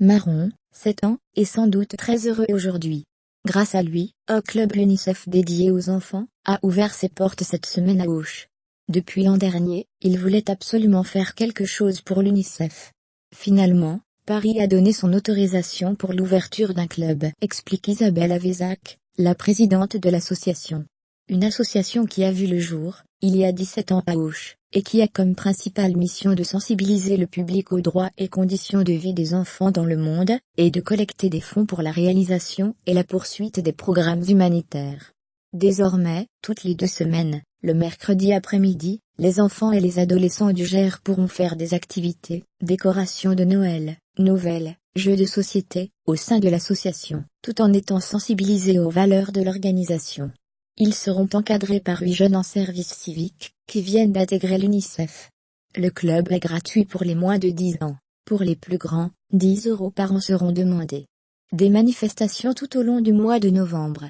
Marron, 7 ans, est sans doute très heureux aujourd'hui. Grâce à lui, un club UNICEF dédié aux enfants a ouvert ses portes cette semaine à Auch. Depuis l'an dernier, il voulait absolument faire quelque chose pour l'UNICEF. Finalement, Paris a donné son autorisation pour l'ouverture d'un club, explique Isabelle Avezac, la présidente de l'association. Une association qui a vu le jour, il y a 17 ans à Auch, et qui a comme principale mission de sensibiliser le public aux droits et conditions de vie des enfants dans le monde, et de collecter des fonds pour la réalisation et la poursuite des programmes humanitaires. Désormais, toutes les 2 semaines, le mercredi après-midi, les enfants et les adolescents du Gers pourront faire des activités, décorations de Noël, nouvelles, jeux de société, au sein de l'association, tout en étant sensibilisés aux valeurs de l'organisation. Ils seront encadrés par 8 jeunes en service civique, qui viennent d'intégrer l'UNICEF. Le club est gratuit pour les moins de 10 ans. Pour les plus grands, 10 € par an seront demandés. Des manifestations tout au long du mois de novembre.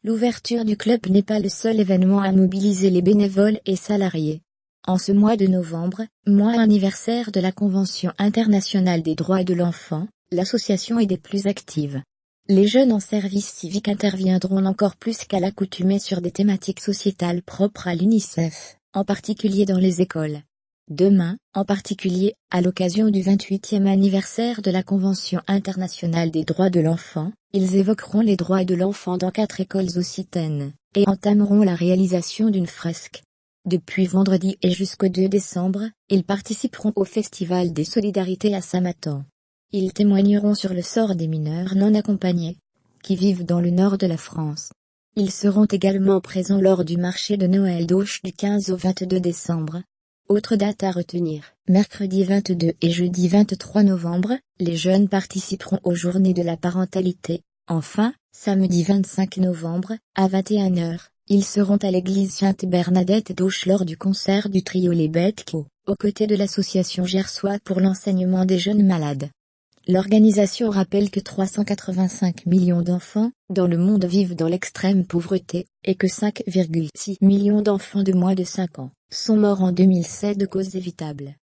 L'ouverture du club n'est pas le seul événement à mobiliser les bénévoles et salariés. En ce mois de novembre, mois anniversaire de la Convention internationale des droits de l'enfant, l'association est des plus actives. Les jeunes en service civique interviendront encore plus qu'à l'accoutumée sur des thématiques sociétales propres à l'UNICEF, en particulier dans les écoles. Demain, en particulier, à l'occasion du 28e anniversaire de la Convention internationale des droits de l'enfant, ils évoqueront les droits de l'enfant dans 4 écoles occitanes, et entameront la réalisation d'une fresque. Depuis vendredi et jusqu'au 2 décembre, ils participeront au Festival des Solidarités à Samatan. Ils témoigneront sur le sort des mineurs non accompagnés, qui vivent dans le nord de la France. Ils seront également présents lors du marché de Noël d'Auch du 15 au 22 décembre. Autre date à retenir, mercredi 22 et jeudi 23 novembre, les jeunes participeront aux journées de la parentalité. Enfin, samedi 25 novembre, à 21 h, ils seront à l'église Sainte-Bernadette d'Auch lors du concert du trio Les Bêtes Co, aux côtés de l'association Gersois pour l'enseignement des jeunes malades. L'organisation rappelle que 385 millions d'enfants, dans le monde vivent dans l'extrême pauvreté, et que 5,6 millions d'enfants de moins de 5 ans, sont morts en 2007 de causes évitables.